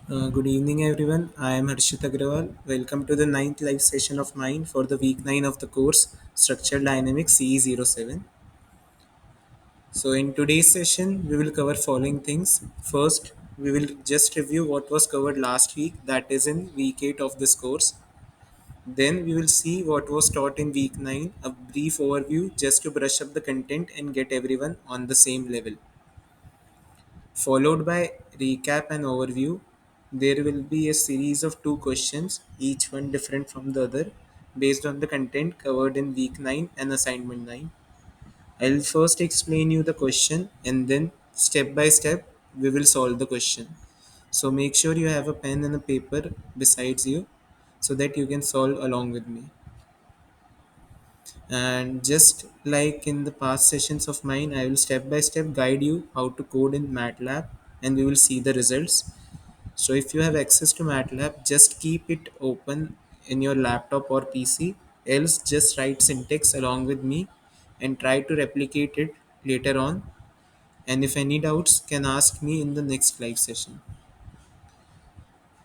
Good evening, everyone. I am Harshit Agrawal. Welcome to the ninth live session of mine for the week 9 of the course Structural Dynamics CE07. So, in today's session, we will cover following things. First, we will just review what was covered last week, that is in week 8 of this course. Then, we will see what was taught in week 9, a brief overview just to brush up the content and get everyone on the same level. Followed by recap and overview. There will be a series of two questions, each one different from the other, based on the content covered in week 9 and assignment 9. I'll first explain you the question and then step by step we will solve the question. So make sure you have a pen and a paper besides you so that you can solve along with me. And just like in the past sessions of mine, I will step by step guide you how to code in MATLAB and we will see the results. So if you have access to MATLAB, just keep it open in your laptop or PC, else just write syntax along with me and try to replicate it later on. And if any doubts, can ask me in the next live session.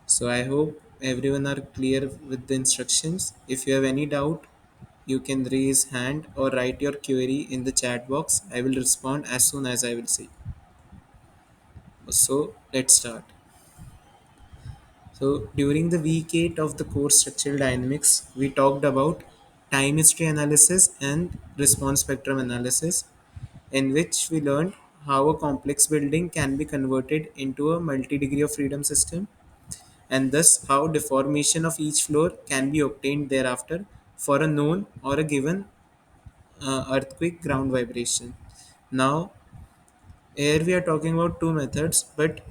So I hope everyone are clear with the instructions. If you have any doubt, you can raise hand or write your query in the chat box. I will respond as soon as I will see. So let's start. So during the week 8 of the course Structural Dynamics, we talked about time history analysis and response spectrum analysis, in which we learned how a complex building can be converted into a multi-degree of freedom system, and thus how deformation of each floor can be obtained thereafter for a known or a given earthquake ground vibration. Now, here we are talking about two methods, but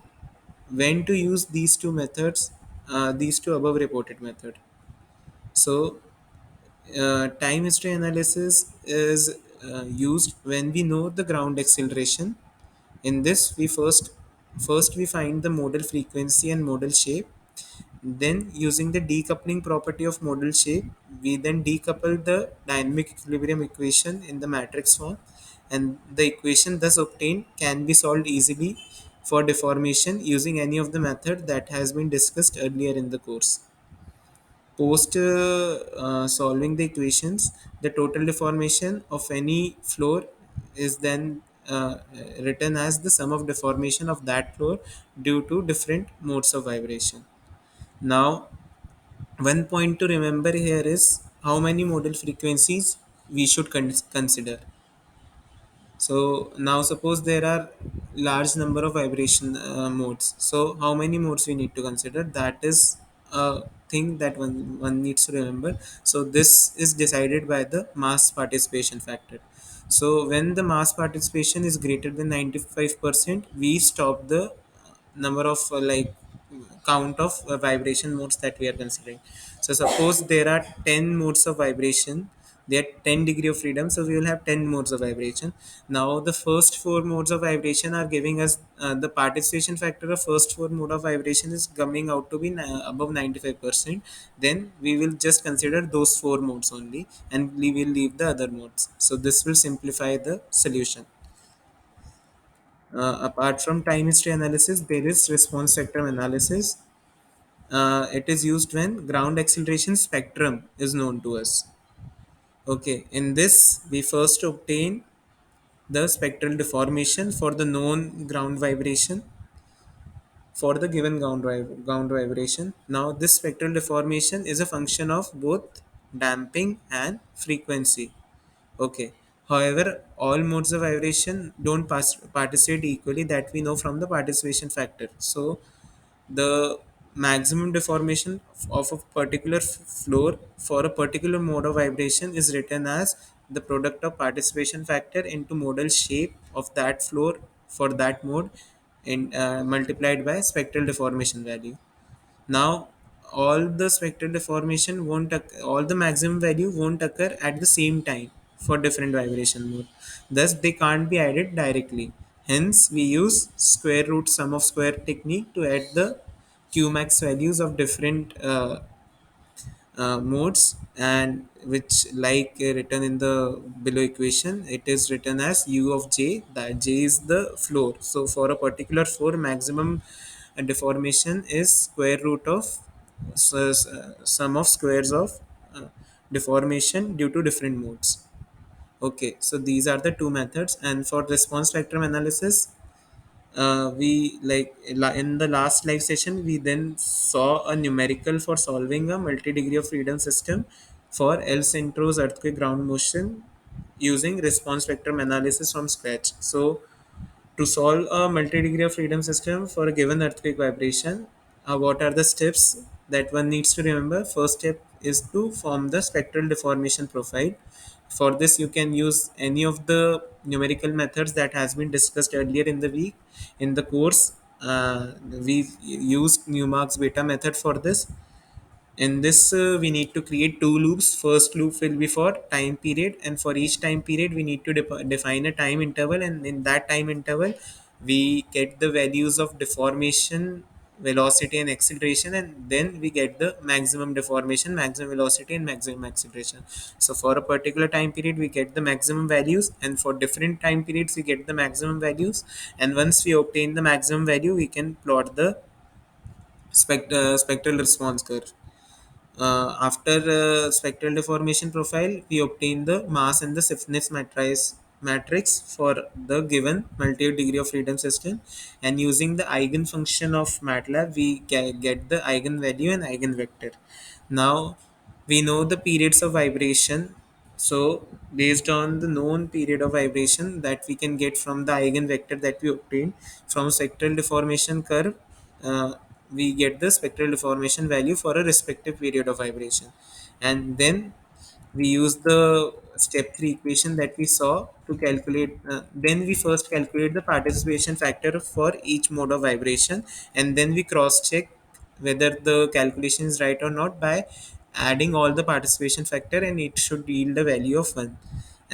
when to use these two methods, these two above reported method. So time history analysis is used when we know the ground acceleration. In this, we first we find the modal frequency and modal shape. Then, using the decoupling property of modal shape, we then decouple the dynamic equilibrium equation in the matrix form, and the equation thus obtained can be solved easily for deformation using any of the method that has been discussed earlier in the course. Post solving the equations, the total deformation of any floor is then written as the sum of deformation of that floor due to different modes of vibration. Now, one point to remember here is how many modal frequencies we should consider. So now suppose there are large number of vibration modes. So how many modes we need to consider? That is a thing that one needs to remember. So this is decided by the mass participation factor. So when the mass participation is greater than 95%, we stop the number of count of vibration modes that we are considering. So suppose there are 10 modes of vibration, there are 10 degree of freedom, so we will have 10 modes of vibration. Now the first four modes of vibration are giving us the participation factor of first four mode of vibration is coming out to be above 95%. Then we will just consider those four modes only and we will leave the other modes. So this will simplify the solution. Apart from time history analysis, there is response spectrum analysis. It is used when ground acceleration spectrum is known to us. Okay, in this, we first obtain the spectral deformation for the known ground vibration for the given ground vibration. Now, this spectral deformation is a function of both damping and frequency. Okay. However, all modes of vibration don't participate equally, that we know from the participation factor. So, the maximum deformation of a particular floor for a particular mode of vibration is written as the product of participation factor into modal shape of that floor for that mode in multiplied by spectral deformation value. Now, all the spectral deformation all the maximum value won't occur at the same time for different vibration mode. Thus, they can't be added directly. Hence, we use square root sum of square technique to add the Qmax values of different modes, and which written in the below equation, it is written as u of j, that j is the floor. So for a particular floor, maximum a deformation is square root of sum of squares of uh, deformation due to different modes. Okay, so these are the two methods. And for response spectrum analysis, we like in the last live session we then saw a numerical for solving a multi-degree of freedom system for El Centro's earthquake ground motion using response spectrum analysis from scratch. So to solve a multi-degree of freedom system for a given earthquake vibration, what are the steps that one needs to remember? First step is to form the spectral deformation profile. For this, you can use any of the numerical methods that has been discussed earlier in the week in the course. We used Newmark's beta method for this. In this, we need to create two loops. First loop will be for time period, and for each time period, we need to define a time interval, and in that time interval, we get the values of deformation, velocity, and acceleration, and then we get the maximum deformation, maximum velocity, and maximum acceleration. So, for a particular time period, we get the maximum values, and for different time periods, we get the maximum values. And once we obtain the maximum value, we can plot the spectral response curve. After spectral deformation profile, we obtain the mass and the stiffness matrix for the given multi-degree of freedom system, and using the eigenfunction of MATLAB, we get the eigenvalue and eigenvector. Now we know the periods of vibration. So based on the known period of vibration that we can get from the eigenvector that we obtain from spectral deformation curve, uh, we get the spectral deformation value for a respective period of vibration. And then we use the step 3 equation that we saw to calculate, then we first calculate the participation factor for each mode of vibration, and then we cross check whether the calculation is right or not by adding all the participation factor, and it should yield a value of 1.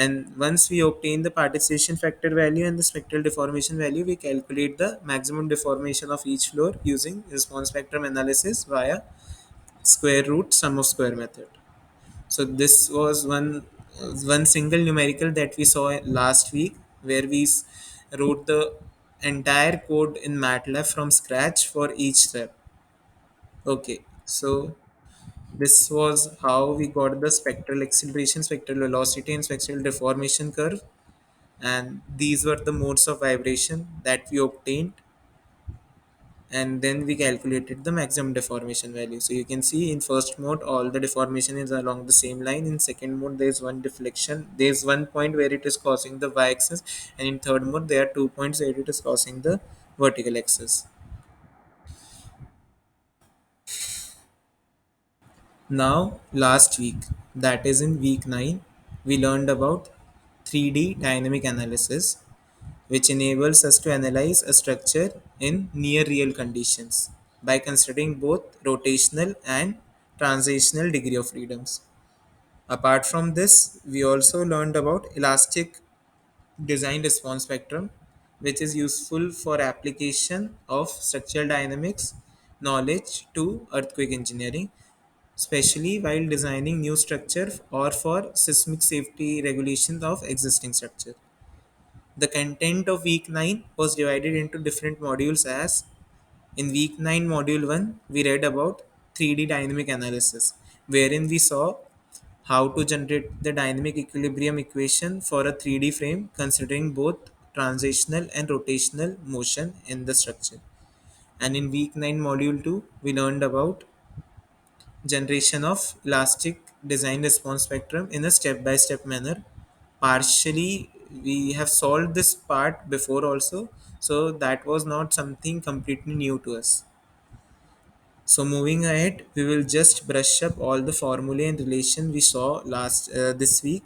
And once we obtain the participation factor value and the spectral deformation value, we calculate the maximum deformation of each floor using response spectrum analysis via square root sum of square method. So this was one single numerical that we saw last week, where we wrote the entire code in MATLAB from scratch for each step. Okay, so this was how we got the spectral acceleration, spectral velocity, and spectral deformation curve, and these were the modes of vibration that we obtained, and then we calculated the maximum deformation value. So you can see in first mode all the deformation is along the same line. In second mode there is one deflection, there is one point where it is crossing the y-axis, and in third mode there are 2 points where it is crossing the vertical axis. Now last week, that is in week 9, we learned about 3D dynamic analysis, which enables us to analyze a structure in near real conditions by considering both rotational and translational degree of freedoms. Apart from this, we also learned about elastic design response spectrum, which is useful for application of structural dynamics knowledge to earthquake engineering, especially while designing new structure or for seismic safety regulations of existing structure. The content of week 9 was divided into different modules as in week 9 module 1 we read about 3D dynamic analysis, wherein we saw how to generate the dynamic equilibrium equation for a 3D frame considering both translational and rotational motion in the structure. And in week 9 module 2 we learned about generation of elastic design response spectrum in a step by step manner. Partially we have solved this part before also, so that was not something completely new to us. So moving ahead, we will just brush up all the formulae and relation we saw last this week,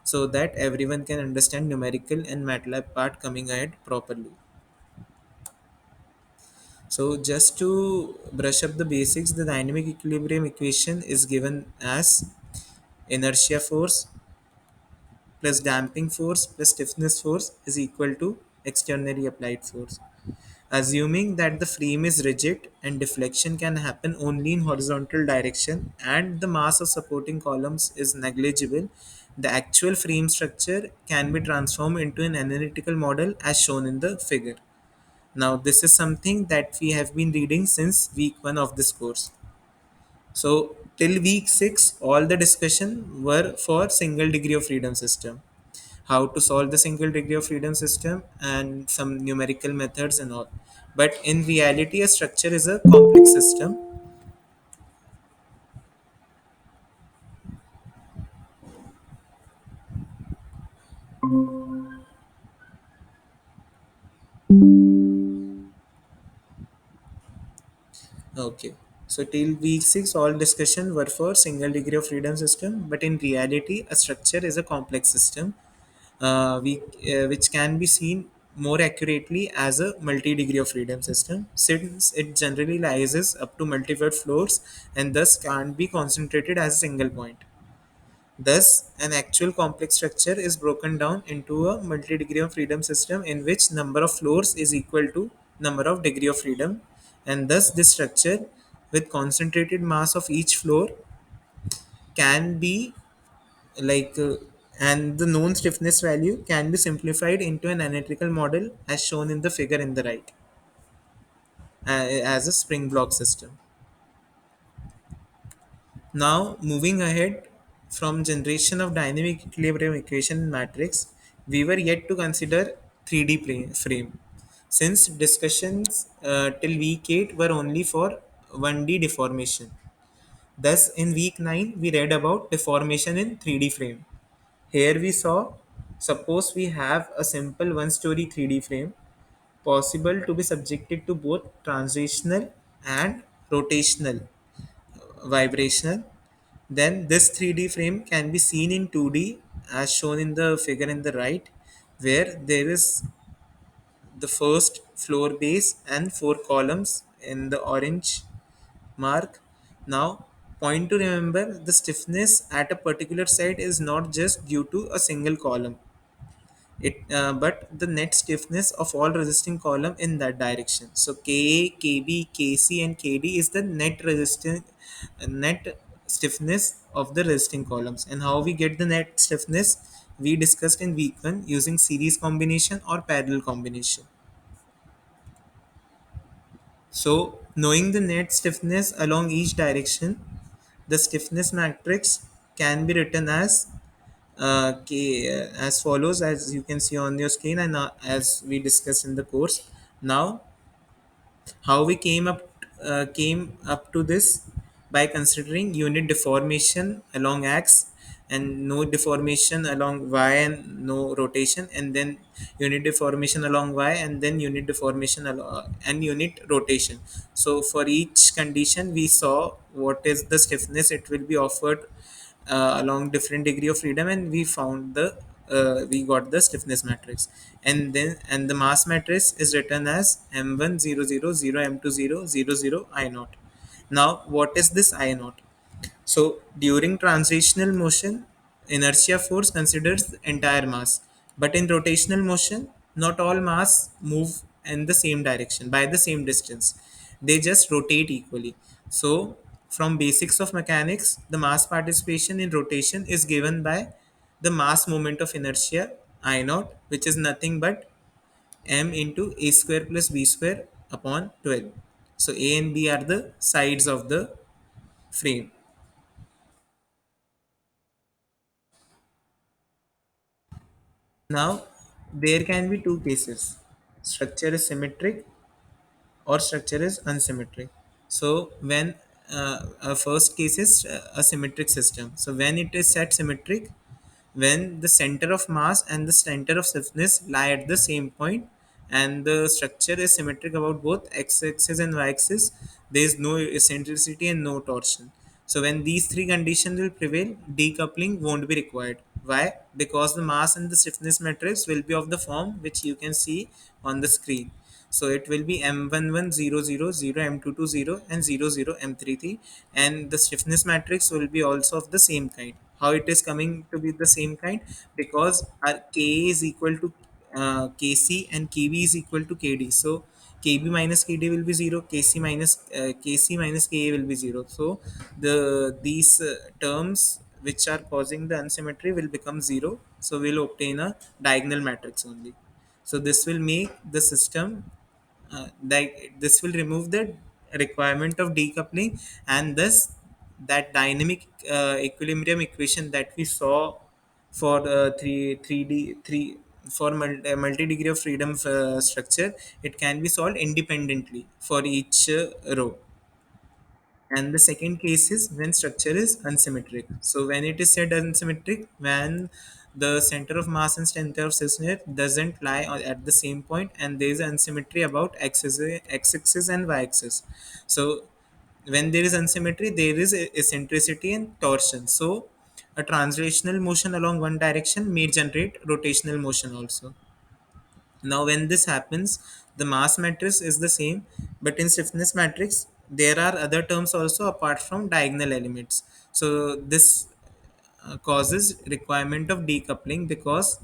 so that everyone can understand numerical and MATLAB part coming ahead properly. So just to brush up the basics, the dynamic equilibrium equation is given as inertia force plus damping force plus stiffness force is equal to externally applied force. Assuming that the frame is rigid and deflection can happen only in horizontal direction and the mass of supporting columns is negligible, the actual frame structure can be transformed into an analytical model as shown in the figure. Now, this is something that we have been reading since week 1 of this course. So, till week 6, all the discussion were for single degree of freedom system, how to solve the single degree of freedom system, and some numerical methods and all. But in reality, a structure is a complex system. Okay. So till week 6, all discussion were for single degree of freedom system, but in reality, a structure is a complex system, which can be seen more accurately as a multi-degree of freedom system, since it generally rises up to multiple floors and thus can't be concentrated as a single point. Thus, an actual complex structure is broken down into a multi-degree of freedom system in which number of floors is equal to number of degree of freedom, and thus this structure with concentrated mass of each floor can be like and the known stiffness value can be simplified into an analytical model as shown in the figure in the right, as a spring block system. Now, moving ahead from generation of dynamic equilibrium equation in matrix, we were yet to consider 3D frame. Since discussions till week 8 were only for 1D deformation. Thus, in week 9, we read about deformation in 3D frame. Here we saw, suppose we have a simple one-story 3D frame possible to be subjected to both translational and rotational vibrational. Then this 3D frame can be seen in 2D as shown in the figure in the right, where there is the first floor base and four columns in the orange mark. Now, point to remember, the stiffness at a particular site is not just due to a single column, but the net stiffness of all resisting column in that direction. So Ka, Kb, Kc, and Kd is the net stiffness of the resisting columns. And how we get the net stiffness, we discussed in week 1 using series combination or parallel combination. So knowing the net stiffness along each direction, the stiffness matrix can be written as as follows, as you can see on your screen, and as we discussed in the course. Now, how we came up to this, by considering unit deformation along x and no deformation along y and no rotation, and then unit deformation along y and then unit deformation and unit rotation. So for each condition we saw what is the stiffness it will be offered along different degree of freedom, and we found the we got the stiffness matrix. And the mass matrix is written as m1 0 0 0 m2 0 0 0 I naught. Now what is this I naught? So during translational motion, inertia force considers the entire mass, but in rotational motion, not all mass move in the same direction by the same distance. They just rotate equally. So from basics of mechanics, the mass participation in rotation is given by the mass moment of inertia I naught, which is nothing but m into a square plus b square upon 12. So a and b are the sides of the frame. Now, there can be two cases: structure is symmetric or structure is unsymmetric. So, when a first case is a symmetric system. So, when it is set symmetric, when the center of mass and the center of stiffness lie at the same point and the structure is symmetric about both x-axis and y-axis, there is no eccentricity and no torsion. So when these three conditions will prevail, decoupling won't be required. Why? Because the mass and the stiffness matrix will be of the form which you can see on the screen. So it will be M11 0 0 0 M22 0 and 0 0 M33, and the stiffness matrix will be also of the same kind. How it is coming to be the same kind? Because our K is equal to Kc and Kb is equal to Kd. So Kb minus Kd will be 0, Kc minus Ka will be 0. So these terms which are causing the unsymmetry will become 0. So we'll obtain a diagonal matrix only. So this will make the system like this will remove the requirement of decoupling, and thus that dynamic equilibrium equation that we saw for three D three for multi degree of freedom structure, it can be solved independently for each row. And the second case is when structure is unsymmetric. So when it is said unsymmetric, when the center of mass and center of system doesn't lie at the same point, and there is unsymmetry about x-axis and y-axis. So when there is unsymmetry, there is eccentricity and torsion. So a translational motion along one direction may generate rotational motion also. Now, when this happens, the mass matrix is the same, but in stiffness matrix, there are other terms also apart from diagonal elements. So, this causes requirement of decoupling, because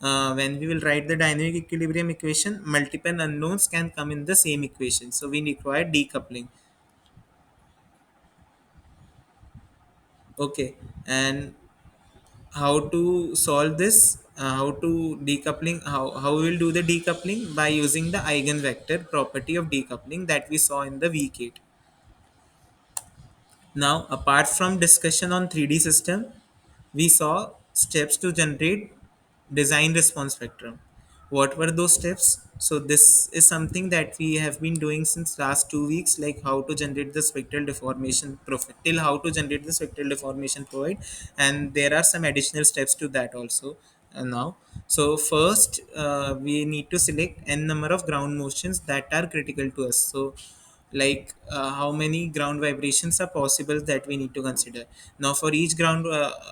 when we will write the dynamic equilibrium equation, multiple unknowns can come in the same equation. So, we require decoupling. Okay, and how to solve this, how to decoupling, how we will do the decoupling by using the eigenvector property of decoupling that we saw in the week 8. Now, apart from discussion on 3D system, we saw steps to generate design response spectrum. What were those steps? So this is something that we have been doing since last 2 weeks, like how to generate the spectral deformation profile, till how to generate the spectral deformation profile, and there are some additional steps to that also now. So first, we need to select n number of ground motions that are critical to us. So like how many ground vibrations are possible that we need to consider. Now for each ground,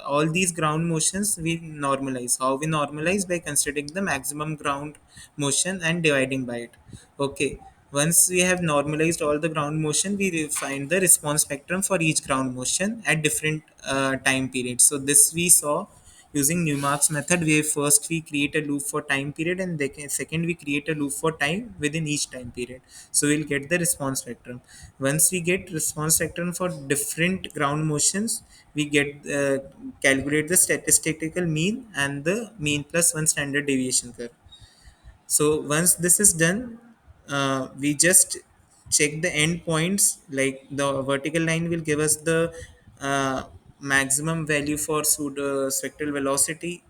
all these ground motions we normalize. How we normalize? By considering the maximum ground motion and dividing by it. Okay, once we have normalized all the ground motion, we find the response spectrum for each ground motion at different time periods. So this we saw using Newmark's method, where first we create a loop for time period, and second we create a loop for time within each time period. So we'll get the response spectrum. Once we get response spectrum for different ground motions, we get calculate the statistical mean and the mean plus one standard deviation curve. So once this is done, we just check the endpoints. Like the vertical line will give us the maximum value for pseudo spectral velocity,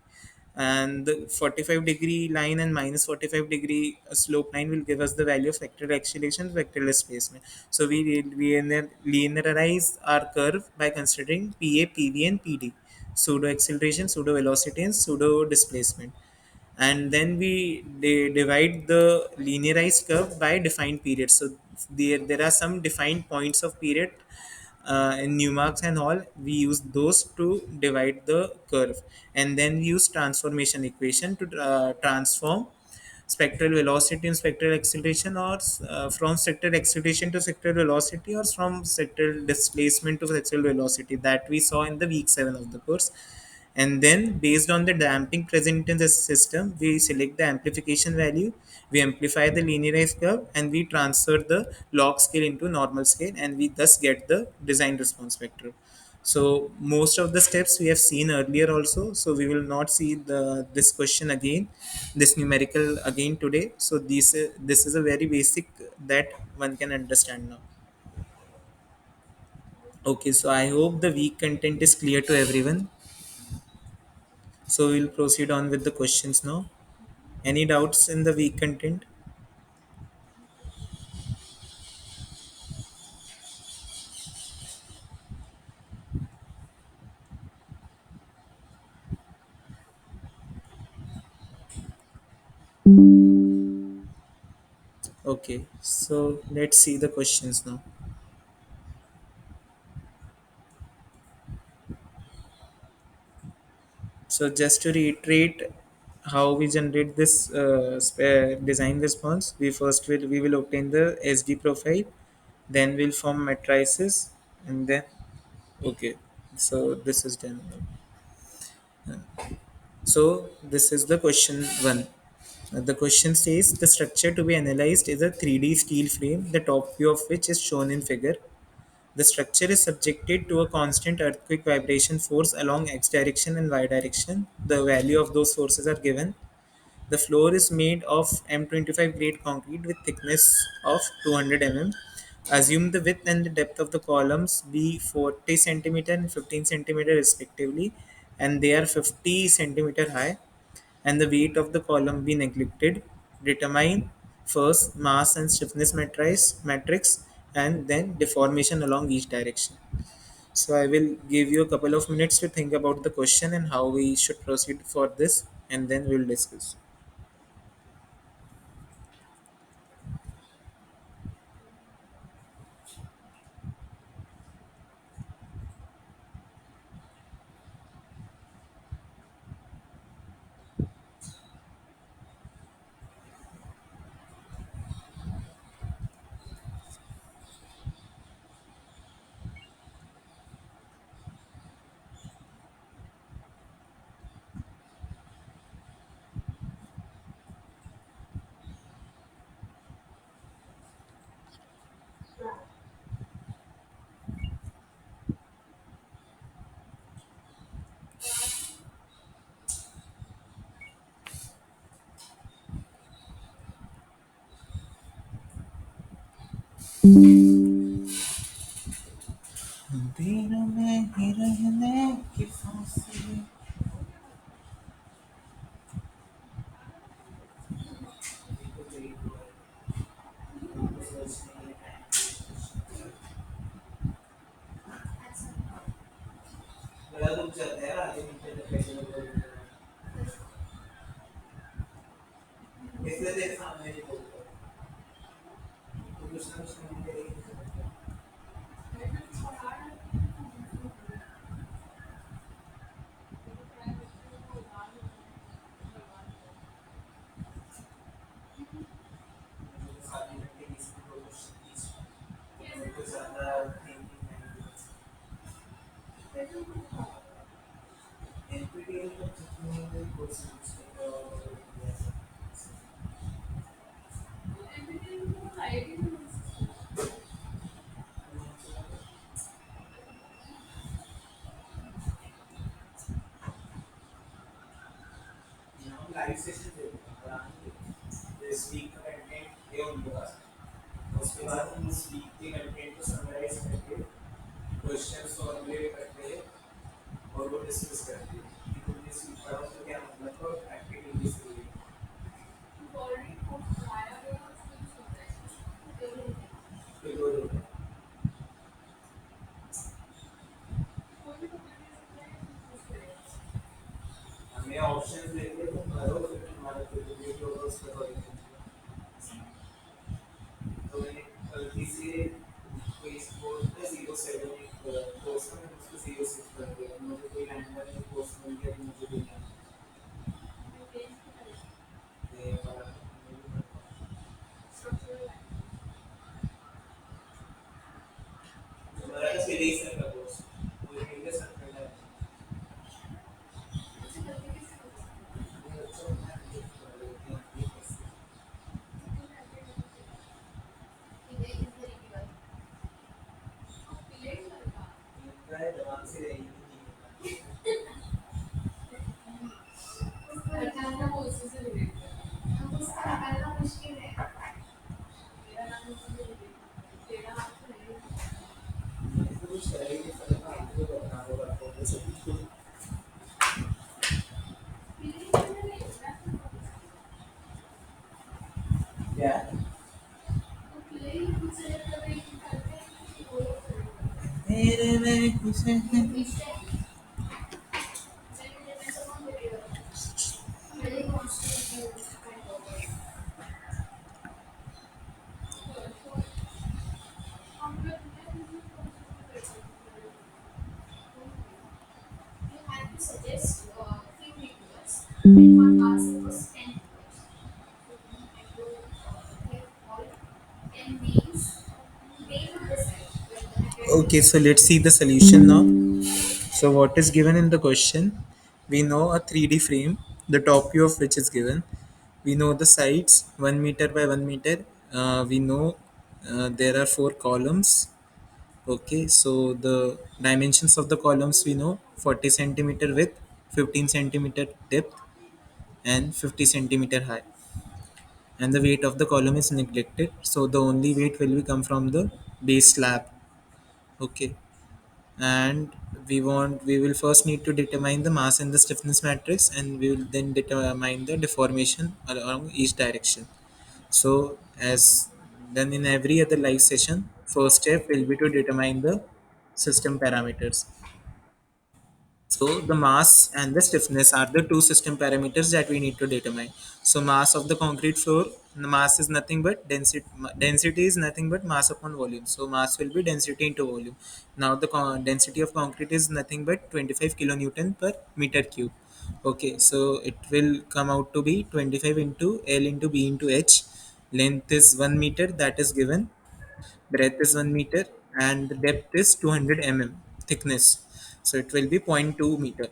and the 45-degree line and minus 45-degree slope line will give us the value of vector acceleration, vector displacement. So we linearize our curve by considering PA, PV, and PD: pseudo acceleration, pseudo velocity, and pseudo displacement. And then we divide the linearized curve by defined periods. So there are some defined points of period in Newmarks and all. We use those to divide the curve, and then we use transformation equation to transform spectral velocity and spectral acceleration, or from spectral acceleration to spectral velocity, or from spectral displacement to spectral velocity, that we saw in the week 7 of the course. And then based on the damping present in the system, we select the amplification value, we amplify the linearized curve, and we transfer the log scale into normal scale, and we thus get the design response vector. So most of the steps we have seen earlier also, so we will not see this question again, this numerical again today. So this is a very basic that one can understand now. Okay, so I hope the week content is clear to everyone. So we'll proceed on with the questions now. Any doubts in the week content? Okay, so let's see the questions now. So just to reiterate how we generate this design response, we will obtain the SD profile, then we'll form matrices, and then okay. So this is done. So this is the question one. The question says the structure to be analyzed is a 3D steel frame, the top view of which is shown in figure. The structure is subjected to a constant earthquake vibration force along x direction and y direction. The value of those forces are given. The floor is made of M25 grade concrete with thickness of 200 mm. Assume the width and the depth of the columns be 40 centimeter and 15 centimeter respectively, and they are 50 centimeter high, and the weight of the column be neglected. Determine first mass and stiffness matrix and then deformation along each direction. So I will give you a couple of minutes to think about the question and how we should proceed for this, and then we'll discuss. अंधेरों में ही रहने की फांसी। बड़ा दुख जाता है आगे नीचे तक कैसे लोग इसलिए तेरे सामने ही बोलता हूँ तो दूसरा उसमें मेरे साथ में के किसी को कुछ ज़्यादा एनपीटीईएल को जितने courses live session they speak का कंटेंट ये उनको पास उसके बाद हम स्पीक के कंटेंट को समराइज करके क्वेश्चंस फॉर्मुलेट करते हैं और वो डिस्कस करते हैं कि तुमने सीख पढ़ा तो क्या मतलब और एक्टिविटीज के लिए फिर वो हमें ऑप्शंस देंगे तुम करो फिर तुम्हारा प्रोजेक्ट होगा उसका करेंगे तो मैंने गलती से कोई स्कोर था 07 कोर्स में उसको 06 कर दिया मुझे कोई रैंडम कोर्स मिल गया तो मुझे देना है हमारा तो सीरीज है का कोर्स वो इंग्लिश सर्कल है दिमाग से रहेगी कुछ करेंगे फर्क आपको करना होगा तो सब क्या तेरे में कुछ है Okay, so let's see the solution now. So what is given in the question? We know a 3D frame, the top view of which is given. We know the sides 1 meter by 1 meter. We know there are four columns. Okay, so the dimensions of the columns we know 40 centimeter width, 15 centimeter depth, and 50 centimeter high, and the weight of the column is neglected, so the only weight will be come from the base slab. Okay, and we will first need to determine the mass and the stiffness matrix, and we will then determine the deformation along each direction. So as done in every other live session, first step will be to determine the system parameters. So the mass and the stiffness are the two system parameters that we need to determine. So mass of the concrete floor, the mass is nothing but density. Density is nothing but mass upon volume. So mass will be density into volume. Now the density of concrete is nothing but 25 kilonewton per meter cube. Okay, so it will come out to be 25 into L into B into H. Length is 1 meter, that is given. Breadth is 1 meter, and the depth is 200 thickness, so it will be zero point 0.2 meter.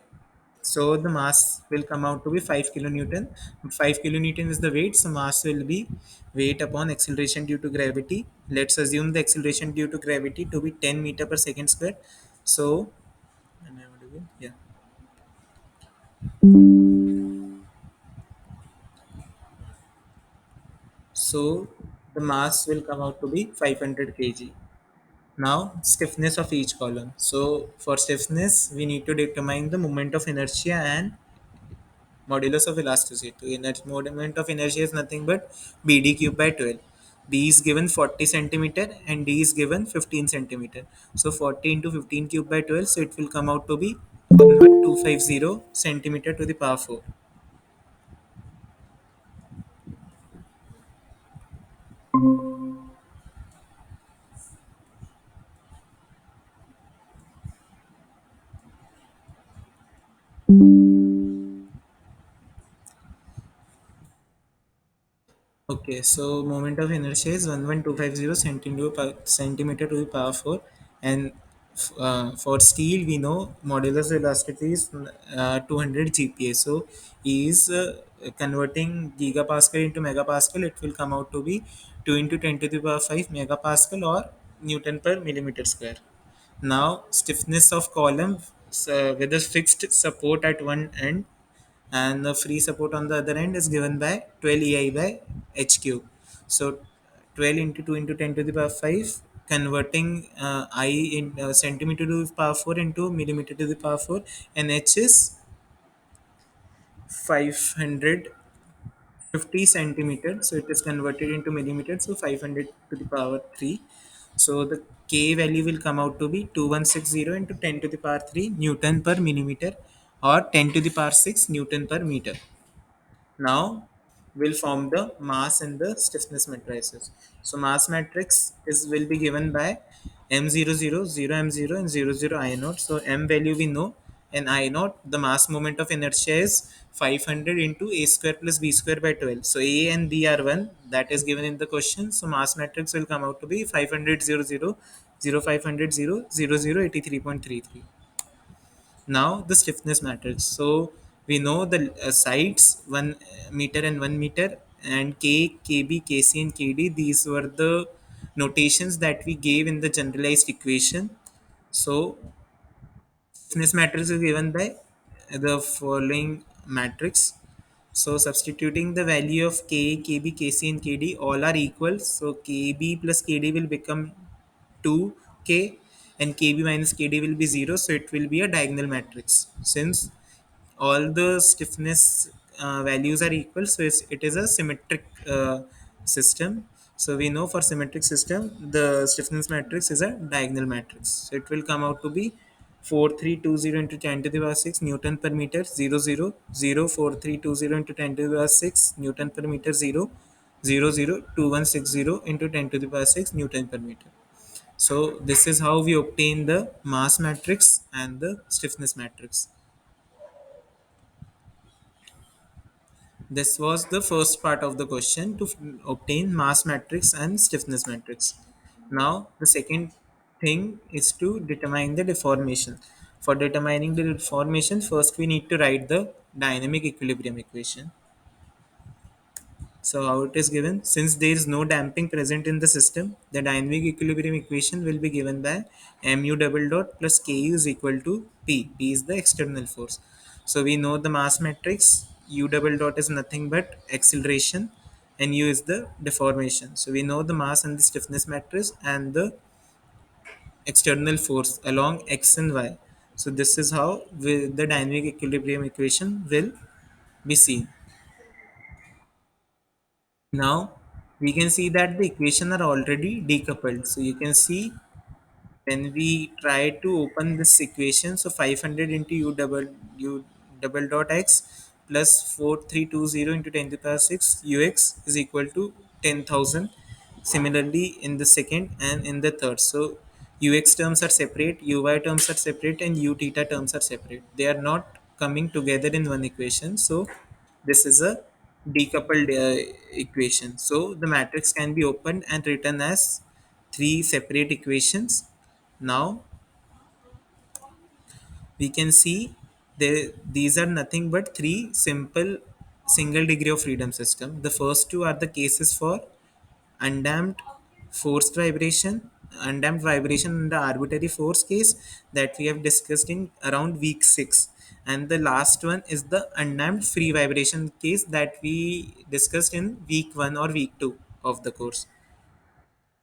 So the mass will come out to be 5 kilonewton. 5 kilonewton is the weight, so mass will be weight upon acceleration due to gravity. Let's assume the acceleration due to gravity to be 10 meter per second square. So yeah, so the mass will come out to be 500 kg. Now stiffness of each column. So for stiffness we need to determine the moment of inertia and modulus of elasticity. Moment of inertia is nothing but BD cube by 12. B is given 40 centimeter and D is given 15 centimeter. So 40 into 15 cube by 12, so it will come out to be 1250 centimeter to the power 4. Okay, so moment of inertia is 11250 centimeter to the power 4, and for steel we know modulus elasticity is 200 GPa. So he is converting gigapascal into megapascal. It will come out to be 2 into 10 to the power 5 megapascal or Newton per millimeter square. Now stiffness of column, with a fixed support at one end and the free support on the other end is given by 12 ei by h cube. So 12 into 2 into 10 to the power 5, converting I in centimeter to the power 4 into millimeter to the power 4, and h is 550 centimeter, so it is converted into millimeters, so 500 to the power 3. So the k value will come out to be 2160 into 10 to the power 3 newton per millimeter, or 10 to the power 6 newton per meter. Now we'll form the mass and the stiffness matrices. So mass matrix is will be given by m0, 0 m0 and 0 I naught. So m value we know, and I naught, the mass moment of inertia is 500 into a square plus b square by 12. So a and b are 1, that is given in the question. So mass matrix will come out to be 500 0 0 0 500 0 0 0 83.33. Now the stiffness matters. So we know the sides 1 meter and 1 meter, and k, kb, kc, and kd. These were the notations that we gave in the generalized equation. So stiffness matrix is given by the following matrix. So substituting the value of k, kb, kc, and kd, all are equal. So kb plus kd will become 2k, and kb minus kd will be 0. So it will be a diagonal matrix. Since all the stiffness values are equal, so it is a symmetric system. So we know for symmetric system the stiffness matrix is a diagonal matrix. So it will come out to be 4320 into 10 to the power 6 newton per meter, 0 into 10 to the power 6 newton per meter, 0 into 10 to the power 6 newton per meter. So this is how we obtain the mass matrix and the stiffness matrix. This was the first part of the question, to obtain mass matrix and stiffness matrix. Now, the second thing is to determine the deformation. For determining the deformation, first we need to write the dynamic equilibrium equation. So, how it is given? Since there is no damping present in the system, the dynamic equilibrium equation will be given by mu double dot plus ku is equal to p. P is the external force. So, we know the mass matrix. u double dot is nothing but acceleration, and u is the deformation. So we know the mass and the stiffness matrix and the external force along x and y. So this is how the dynamic equilibrium equation will be seen. Now we can see that the equation are already decoupled. So you can see when we try to open this equation, so 500 into u double dot x plus 4320 into 10 to the power 6 ux is equal to 10,000. Similarly in the second and in the third, so ux terms are separate, uy terms are separate, and u theta terms are separate. They are not coming together in one equation. So this is a decoupled equation. So the matrix can be opened and written as three separate equations. Now we can see these are nothing but three simple single degree of freedom system. The first two are the cases for undamped forced vibration, undamped vibration in the arbitrary force case that we have discussed in around week 6. And the last one is the undamped free vibration case that we discussed in week 1 or week 2 of the course.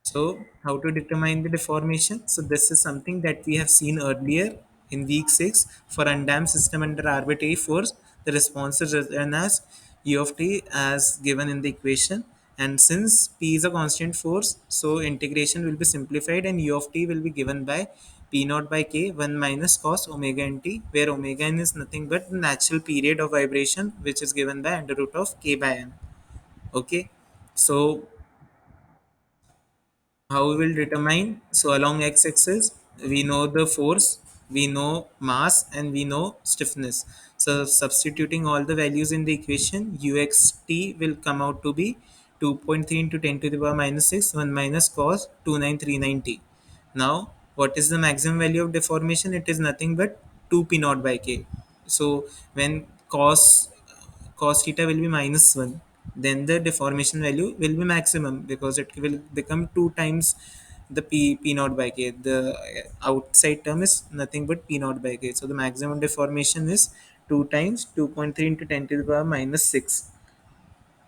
So, how to determine the deformation? So, this is something that we have seen earlier in week 6. For undamped system under arbitrary force, the response is written as u of t as given in the equation. And since p is a constant force, so integration will be simplified and u of t will be given by p naught by k 1 minus cos omega n t, where omega n is nothing but the natural period of vibration, which is given by under root of k by m. Okay, so how we will determine? So along x-axis we know the force, we know mass, and we know stiffness. So substituting all the values in the equation, uxt will come out to be 2.3 into 10 to the power minus 6 1 minus cos 2939t. Now what is the maximum value of deformation? It is nothing but 2 p naught by k. So when cos theta will be minus 1, then the deformation value will be maximum because it will become 2 times the p naught by k. The outside term is nothing but p naught by k. So the maximum deformation is 2 times 2.3 into 10 to the power minus 6.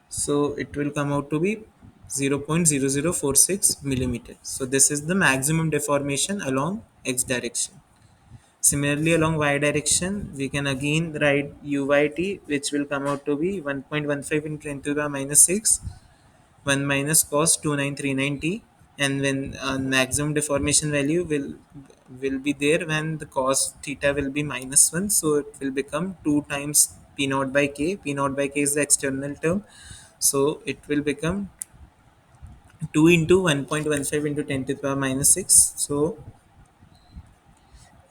So it will come out to be 0.0046 millimeters. So this is the maximum deformation along x direction. Similarly, along y direction, we can again write uyt, which will come out to be 1.15 into 10 to the power minus 6, 1 minus cos 2939t. And when maximum deformation value will be there when the cos theta will be minus 1, so it will become 2 times p naught by k. P naught by k is the external term, so it will become 2 into 1.15 into 10 to the power minus 6. So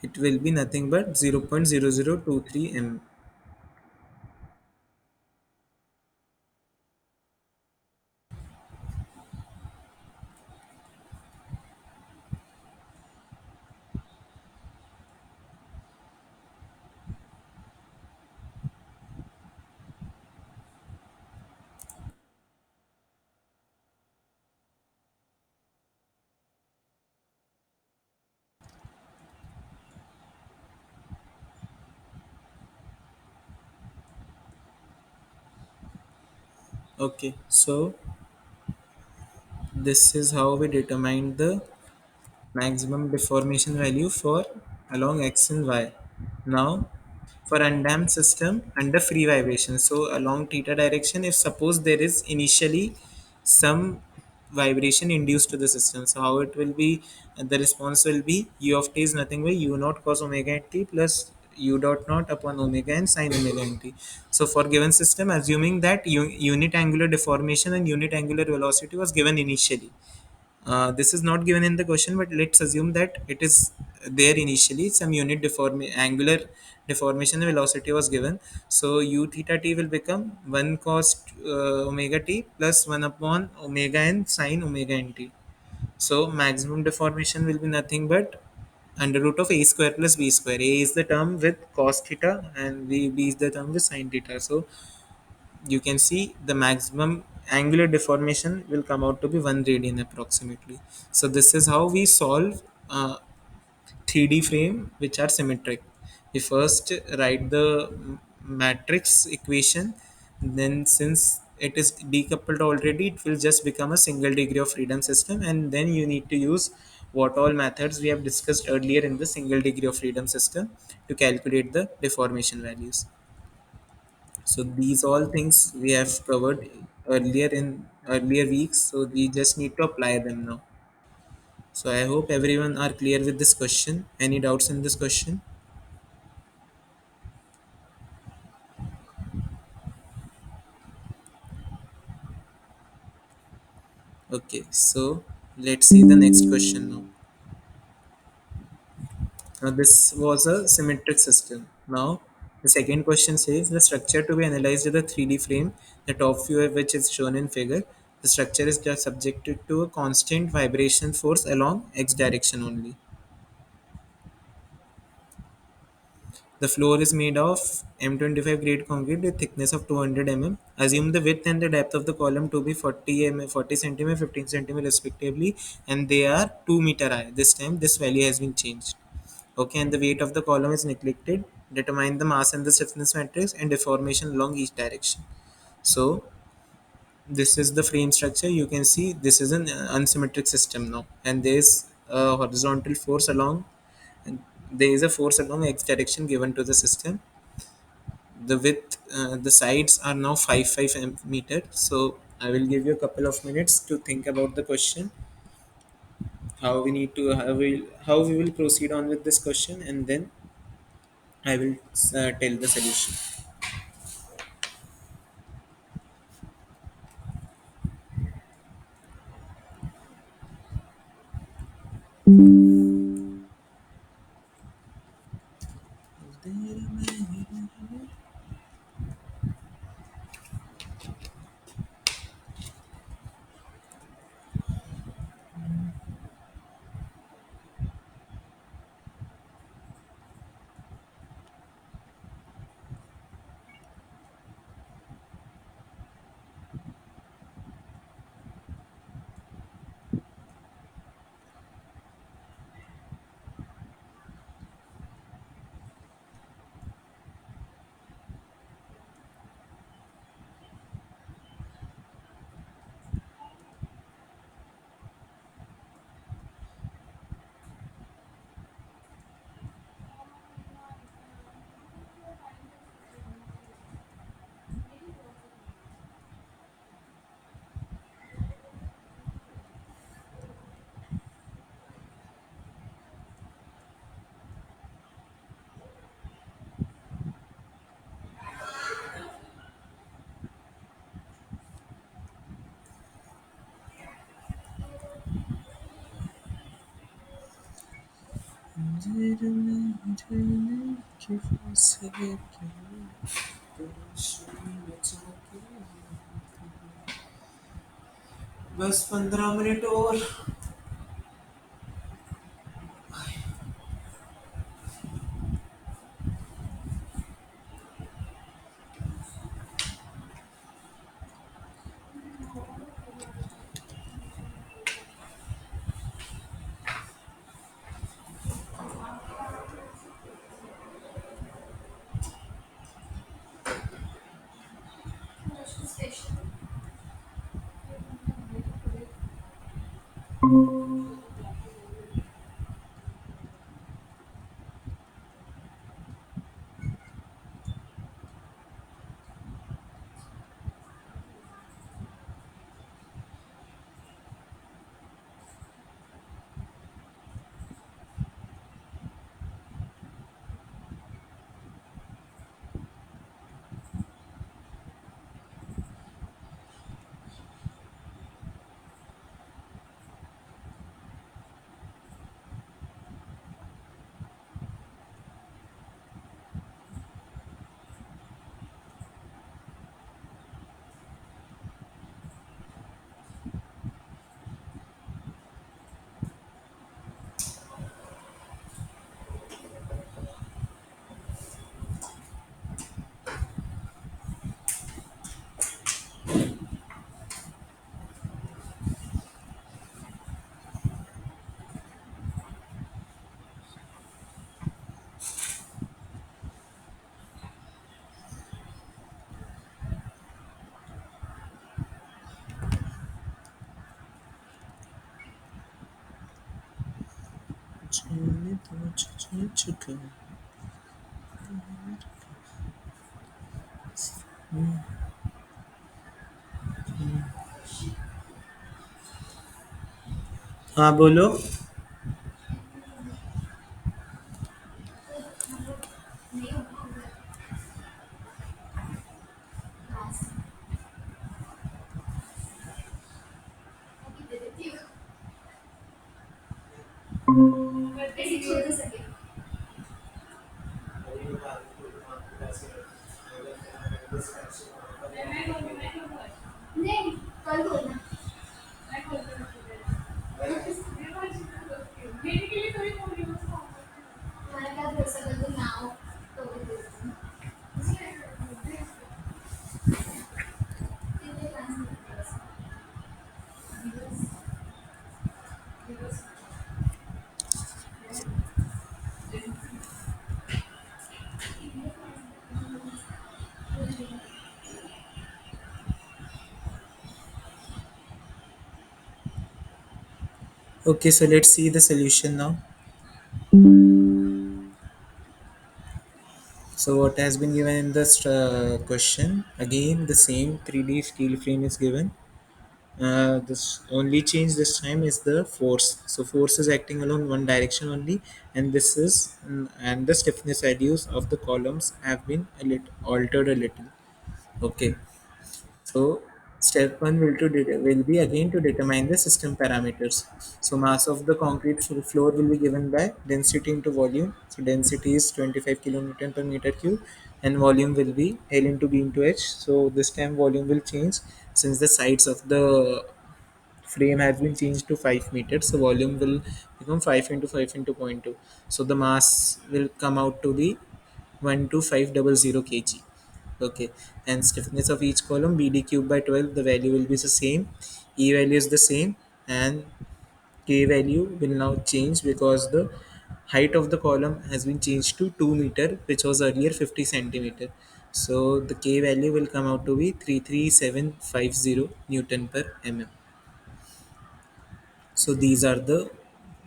it will be nothing but 0.0023 m. Okay, so this is how we determine the maximum deformation value for along x and y. Now, for undamped system under free vibration, so along theta direction, if suppose there is initially some vibration induced to the system, so how it will be? The response will be u of t is nothing but u naught cos omega n t plus u dot naught upon omega n sin omega n t. So for given system, assuming that unit angular deformation and unit angular velocity was given initially, this is not given in the question, but let's assume that it is there initially. Some unit angular deformation and velocity was given. So u theta t will become 1 cos omega t plus 1 upon omega n sin omega n t. So maximum deformation will be nothing but under root of a square plus b square. A is the term with cos theta and b is the term with sin theta. So you can see the maximum angular deformation will come out to be 1 radian approximately. So this is how we solve 3D frame which are symmetric. We first write the matrix equation, then since it is decoupled already, it will just become a single degree of freedom system, and then you need to use what all methods we have discussed earlier in the single degree of freedom system to calculate the deformation values. So these all things we have covered earlier in earlier weeks, so we just need to apply them now. So I hope everyone are clear with this question. Any doubts in this question? Okay, so let's see the next question now. Now this was a symmetric system. Now the second question says the structure to be analyzed is a 3D frame, the top view of which is shown in figure. The structure is just subjected to a constant vibration force along x direction only. The floor is made of M25 grade concrete with thickness of 200 mm. Assume the width and the depth of the column to be 40 cm, 15 cm respectively, and they are 2 meter high. This time, this value has been changed. Okay, and the weight of the column is neglected. Determine the mass and the stiffness matrix and deformation along each direction. So, this is the frame structure. You can see this is an unsymmetric system now, and there is a horizontal force along. And there is a force along x direction given to the system. The width, the sides are now 5 meter. So I will give you a couple of minutes to think about the question, how we will proceed on with this question, and then I will tell the solution. बस 15 minute और. हाँ बोलो. Okay, so let's see the solution now. So what has been given in this question? Again, the same 3D steel frame is given. This only change this time is the force. So force is acting along one direction only, and this is and the stiffness values of the columns have been a little altered a little. Okay. So step one will be again to determine the system parameters. So mass of the concrete floor will be given by density into volume. So density is 25 kilonewton per meter cube, and volume will be L into B into H. So this time volume will change since the sides of the frame has been changed to 5 meters. So volume will become 5 into 5 into point 0.2. So the mass will come out to be 12500 kg. Okay, and stiffness of each column BD cube by 12, the value will be the same, E value is the same, and K value will now change because the height of the column has been changed to 2 meter, which was earlier 50 centimeter. So the K value will come out to be 33750 Newton per mm. So these are the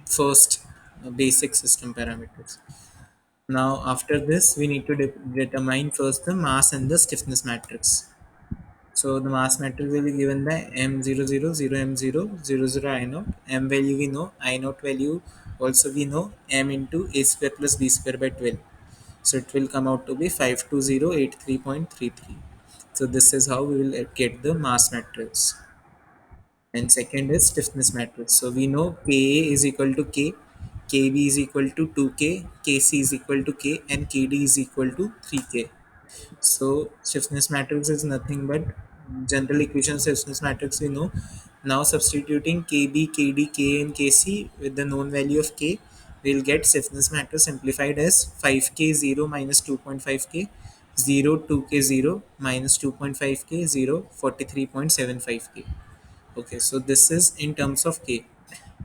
first basic system parameters. Now after this we need to determine first the mass and the stiffness matrix. So the mass matrix will be given by M000 M000 I naught. M value we know, I naught value also we know, M into A square plus B square by 12. So it will come out to be 52083.33. So this is how we will get the mass matrix. And second is stiffness matrix. So we know Ka is equal to K, Kb is equal to 2K, Kc is equal to K, and Kd is equal to 3K. So stiffness matrix is nothing but general equation stiffness matrix we know. Now substituting Kb, Kd, K and Kc with the known value of K, we'll get stiffness matrix simplified as 5K0 minus 2.5K, 0 2K0 minus 2.5K, 0 43.75K. Okay, so this is in terms of K.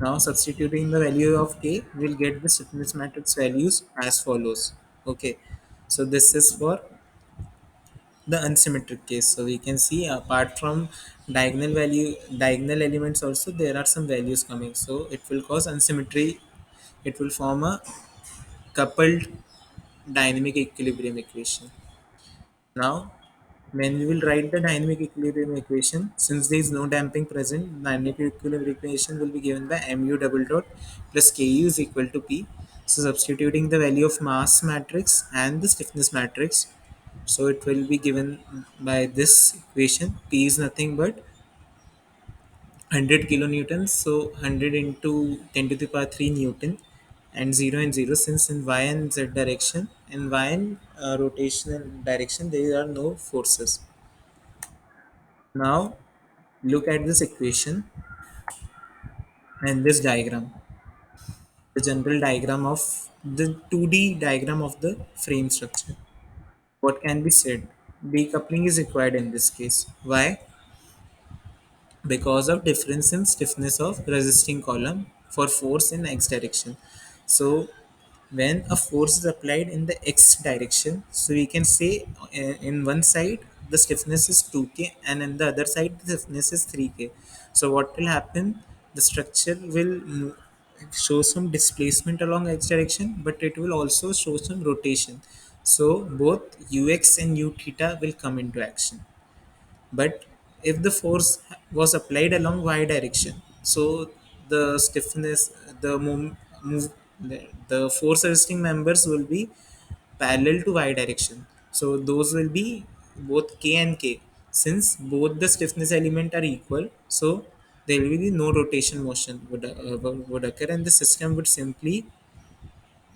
Now substituting the value of K, we'll get the stiffness matrix values as follows. Okay, so this is for the unsymmetric case. So we can see apart from diagonal elements also there are some values coming. So it will cause unsymmetry. It will form a coupled dynamic equilibrium equation. Now, when we will write the dynamic equilibrium equation, since there is no damping present, dynamic equilibrium equation will be given by mu double dot plus Ku is equal to P. So substituting the value of mass matrix and the stiffness matrix, so it will be given by this equation. P is nothing but 100 kilonewtons, so 100 into 10 to the power 3 Newton, and 0 and 0, since in y and z direction, in y and rotational direction there are no forces. Now look at this equation and this diagram, the general diagram of the 2D diagram of the frame structure. What can be said? Decoupling is required in this case. Why? Because of difference in stiffness of resisting column for force in x direction. So when a force is applied in the x direction, so we can say in one side the stiffness is 2k and in the other side the stiffness is 3k. So what will happen, the structure will show some displacement along x direction, but it will also show some rotation. So both ux and u theta will come into action. But if the force was applied along y direction, so the stiffness, the move the force resisting members will be parallel to y direction. So those will be both k and k. Since both the stiffness element are equal, so there will be no rotation motion would occur, and the system would simply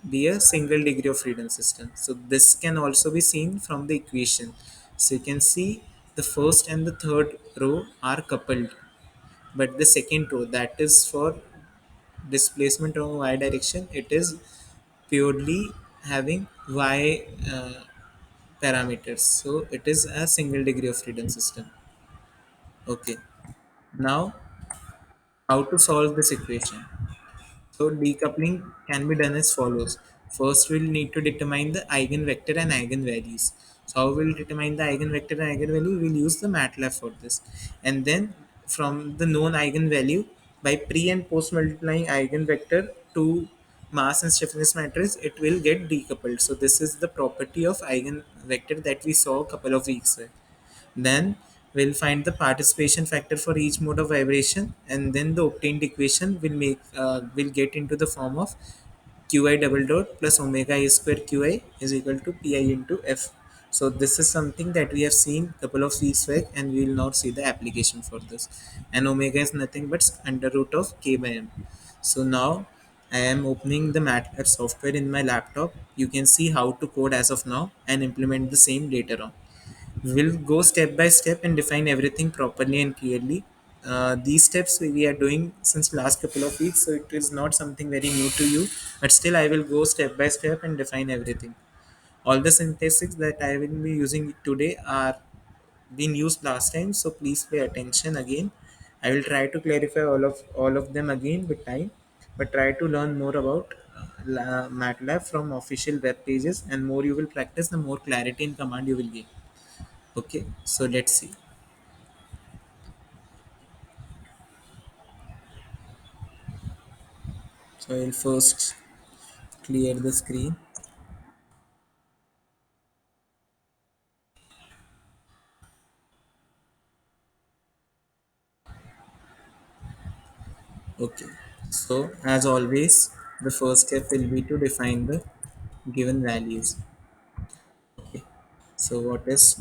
be a single degree of freedom system. So this can also be seen from the equation. So you can see the first and the third row are coupled, but the second row, that is for displacement along y direction, it is purely having y parameters. So it is a single degree of freedom system. Okay. Now, how to solve this equation? So decoupling can be done as follows. First, we'll need to determine the eigenvector and eigenvalues. So how we'll determine the eigenvector and eigenvalue? We'll use the MATLAB for this. And then from the known eigenvalue, by pre and post multiplying eigenvector to mass and stiffness matrix, it will get decoupled. So this is the property of eigenvector that we saw a couple of weeks back. Then we'll find the participation factor for each mode of vibration, and then the obtained equation will get into the form of qi double dot plus omega a square qi is equal to pi into f. So this is something that we have seen couple of weeks back, and we will now see the application for this. And omega is nothing but under root of k by m. So now I am opening the MATLAB software in my laptop. You can see how to code as of now and implement the same later on. We'll go step by step and define everything properly and clearly. These steps we are doing since last couple of weeks, so it is not something very new to you. But still, I will go step by step and define everything. All the syntaxes that I will be using today are been used last time, so please pay attention again. I will try to clarify all of them again with time, but try to learn more about MATLAB from official web pages, and more you will practice, the more clarity in command you will gain. Okay, so let's see. So I'll first clear the screen. Okay, so as always, the first step will be to define the given values. Okay, so what is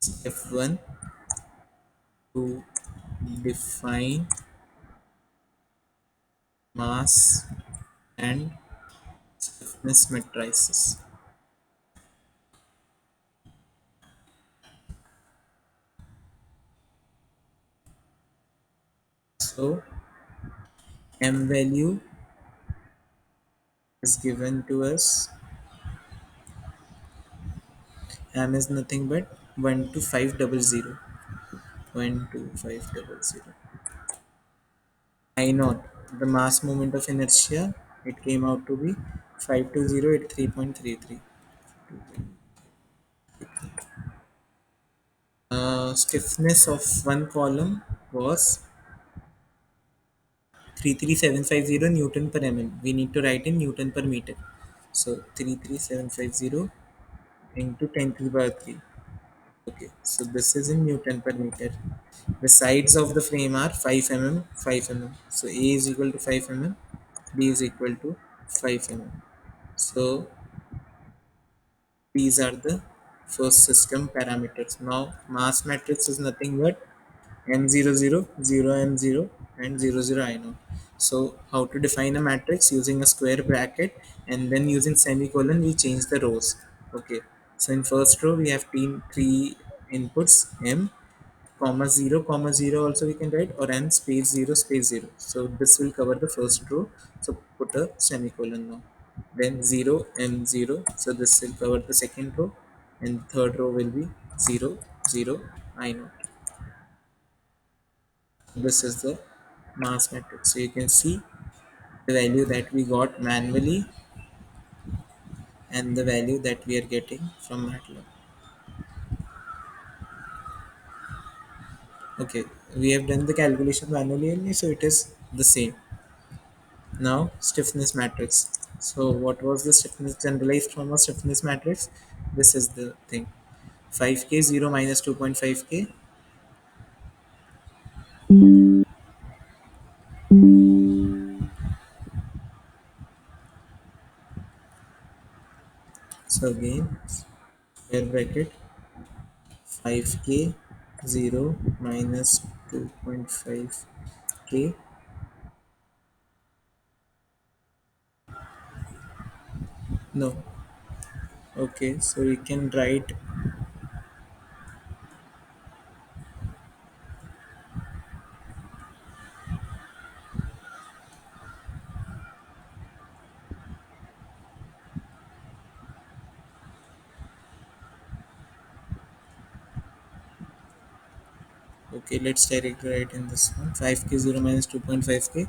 step 1? To define mass and stiffness matrices. So m value is given to us. M is nothing but 12500. 12500. I naught, the mass moment of inertia, it came out to be 52083.33. Stiffness of one column was 33750 Newton per mm. We need to write in Newton per meter. So 33750 into 10 to the power 3. Okay, so this is in Newton per meter. The sides of the frame are 5 mm, 5 mm. So A is equal to 5 mm, B is equal to 5 mm. So these are the first system parameters. Now mass matrix is nothing but m0 0 0 m0 and 0 0 I naught. So how to define a matrix? Using a square bracket, and then using semicolon we change the rows. Okay, so in first row we have three inputs, m comma 0 comma 0 also we can write, or n space 0 space 0. So this will cover the first row, so put a semicolon now. Then 0 m0, so this will cover the second row, and third row will be 0 0 I naught. This is the mass matrix. So you can see the value that we got manually and the value that we are getting from MATLAB. Okay, we have done the calculation manually, so it is the same. Now, stiffness matrix. So, what was the stiffness generalized from a stiffness matrix? This is the thing. 5k 0 minus 2.5k. So again, square bracket 5k 0 minus 2.5k. No. Okay, so we can write. Okay, let's directly write in this one. 5k 0 minus 2.5k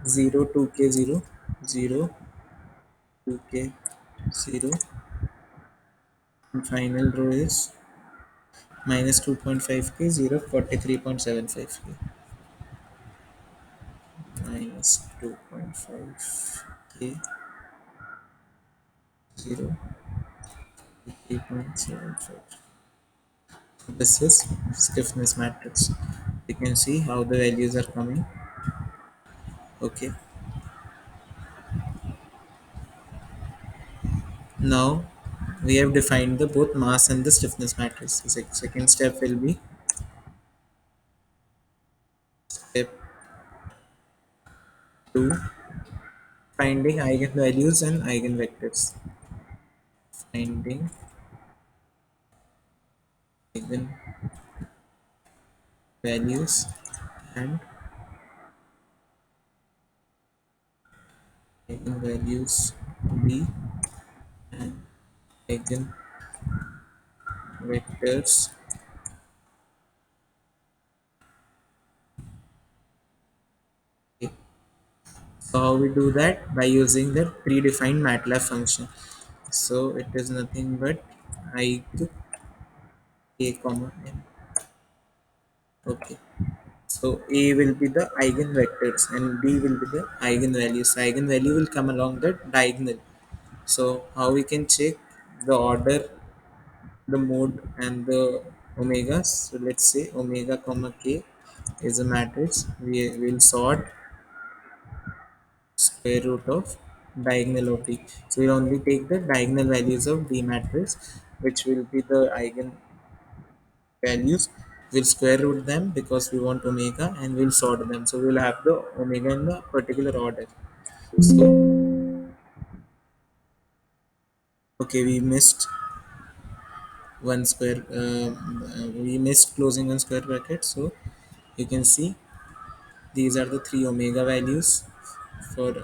0 2k 0 0 2k 0, and final row is minus 2.5k 0 43.75k minus 2.5k 0 3.75. This is stiffness matrix. You can see how the values are coming. Okay, now we have defined the both mass and the stiffness matrix. The second step will be step 2, finding eigenvalues and eigenvectors. Finding eigenvalues and eigenvalues B and eigenvectors. Okay. So how we do that? By using the predefined MATLAB function. So it is nothing but I to a comma n. Okay. So A will be the eigenvectors and B will be the eigenvalues. So eigenvalue will come along the diagonal. So how we can check the order, the mode, and the omegas? So let's say omega comma k is a matrix. We will sort square root of diagonal of D. So we'll only take the diagonal values of D matrix, which will be the eigen values. We'll square root them because we want omega, and we'll sort them. So we'll have the omega in the particular order. So okay, we missed one square. We missed closing one square bracket. So you can see these are the three omega values for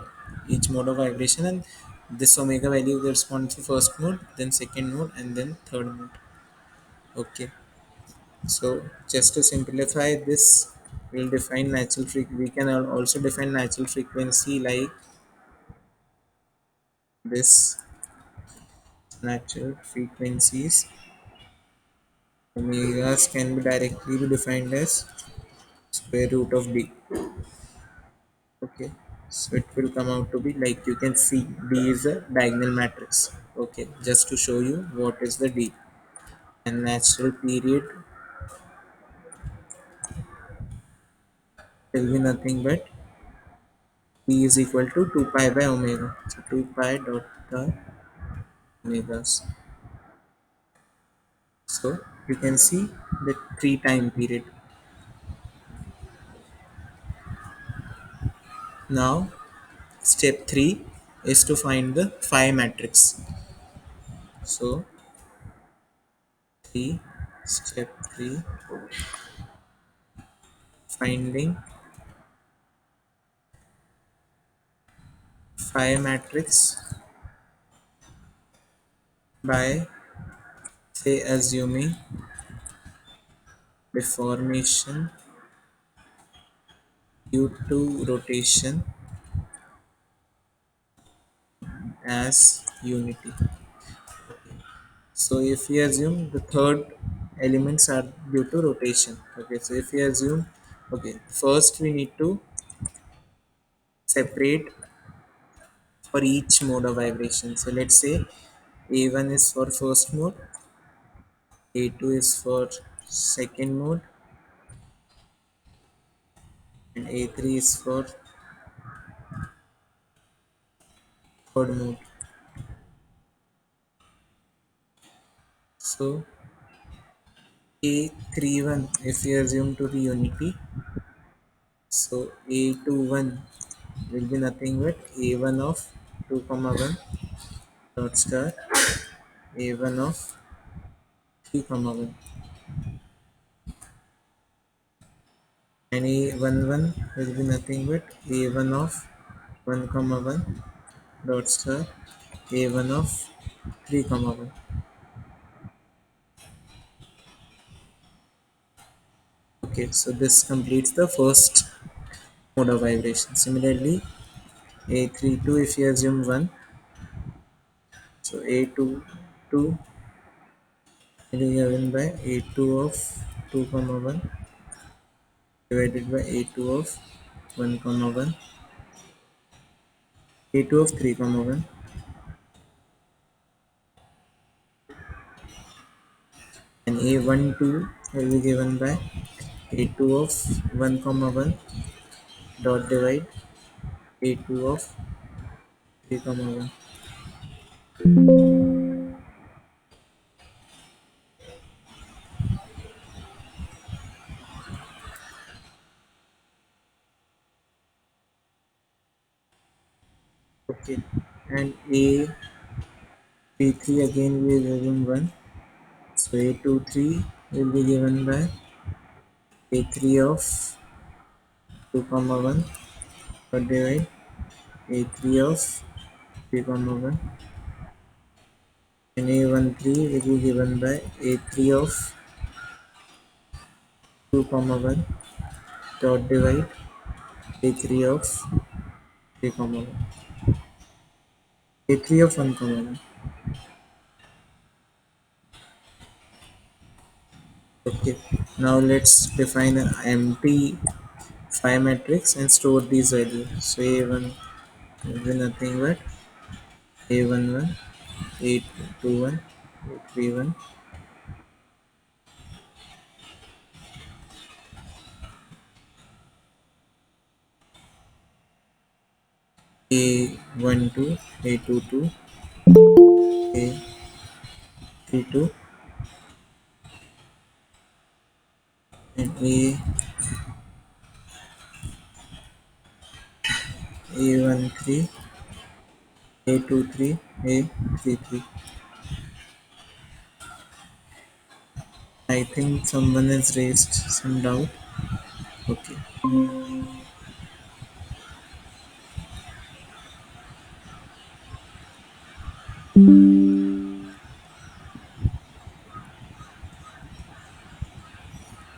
each mode of vibration, and this omega value corresponds to first mode, then second mode, and then third mode. Okay. So just to simplify this, we'll define natural frequency. We can also define natural frequency like this. Natural frequencies omegas can be directly be defined as square root of d. Okay, so it will come out to be like you can see d is a diagonal matrix. Okay, just to show you what is the d, and natural period will be nothing but d is equal to 2 pi by omega. So 2 pi dot the omegas. So you can see the three time period. Now step 3 is to find the phi matrix. So 3 step 3, finding phi matrix by say assuming deformation due to rotation as unity. So if we assume the third elements are due to rotation. Okay, so if we assume, okay, first we need to separate for each mode of vibration. So let's say A1 is for first mode, A2 is for second mode, and A3 is for third mode. So A31, if we assume to be unity, so A21 will be nothing but A1 of 2 comma 1 dot star A1 of 3 comma 1, and A11 will be nothing but A1 of 1 comma 1 dot star A1 of 3 comma 1. Okay, so this completes the first mode of vibration. Similarly, A32, if you assume 1, so A22 will be given by A2 of 2 comma 1 divided by A2 of 1 comma 1, A2 of 3 comma 1, and A12 will be given by A2 of 1 comma 1 dot divide A2 of 3 comma 1. Okay, and A33 again we will given 1, so A23 will be given by A3 of 2 comma 1 dot divide A3 of 3 comma 1, and A13 will be given by A3 of 2 comma 1 dot divide A3 of 3 comma 1, A3 of 1 comma 1. Okay, now let's define an empty 5 matrix and store these values. So A1 will be nothing but A11, A21, A31, A12, A22, A32, and A13, A23, A33. I think someone has raised some doubt. Okay.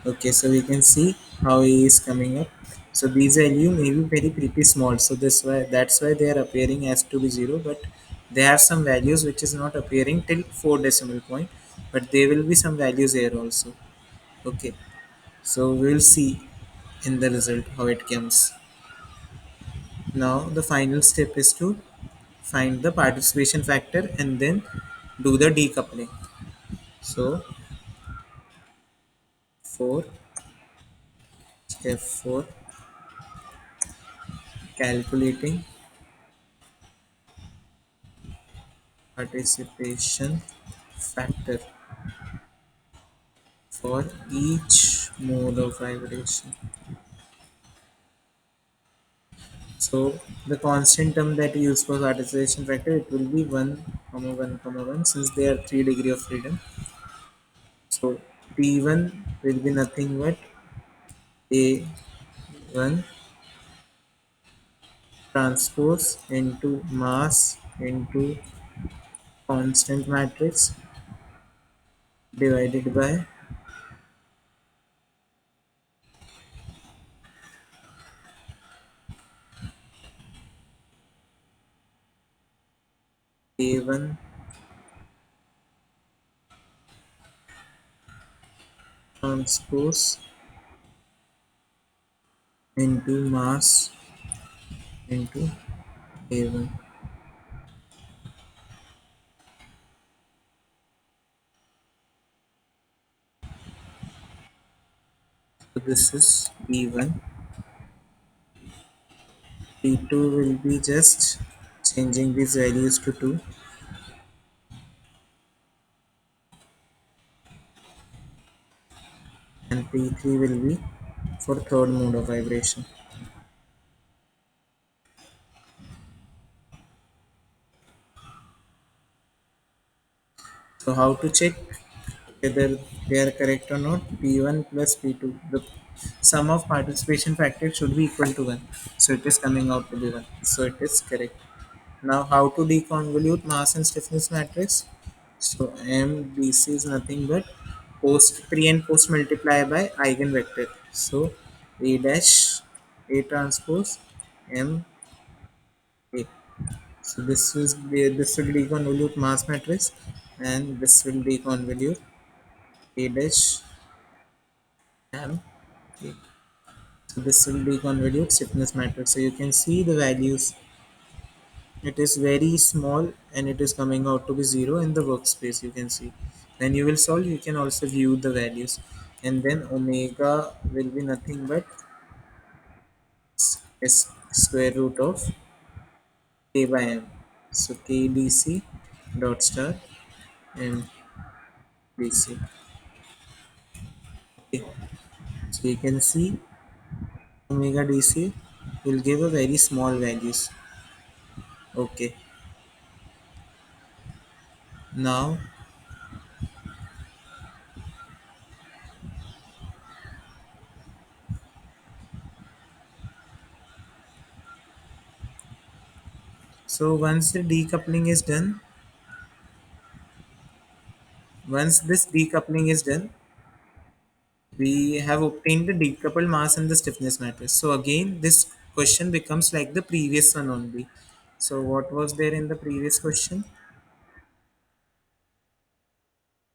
Okay, so we can see how A is coming up. So these value may be very pretty small. So that's why they are appearing as to be zero, but they have some values which is not appearing till 4 decimal point, but there will be some values here also. Okay, so we'll see in the result how it comes. Now the final step is to find the participation factor and then do the decoupling. So 4, step 4, calculating participation factor for each mode of vibration. So the constant term that you use for participation factor, it will be 1 comma 1 comma 1, since they are 3 degree of freedom. So P1 will be nothing but A1 transpose into mass into constant matrix divided by A1 transpose into mass into A1. So this is B1. P2 will be just changing these values to 2, and P3 will be for third mode of vibration. So how to check whether they are correct or not? P1 plus P2. The sum of participation factors should be equal to 1. So it is coming out to be 1. So it is correct. Now how to deconvolute mass and stiffness matrix? So MDC is nothing but post pre and post multiply by eigenvector. So A dash A transpose M A. So this will deconvolute mass matrix, and this will deconvolute A dash M A. So this will deconvolute stiffness matrix. So you can see the values. It is very small and it is coming out to be 0 in the workspace. You can see. When you will solve, you can also view the values. And then omega will be nothing but s square root of k by m. So kdc dot star mdc. Okay. So you can see omega dc will give a very small values. Okay. Now, so once the decoupling is done, once this decoupling is done, we have obtained the decoupled mass and the stiffness matrix. So again, this question becomes like the previous one only. So what was there in the previous question?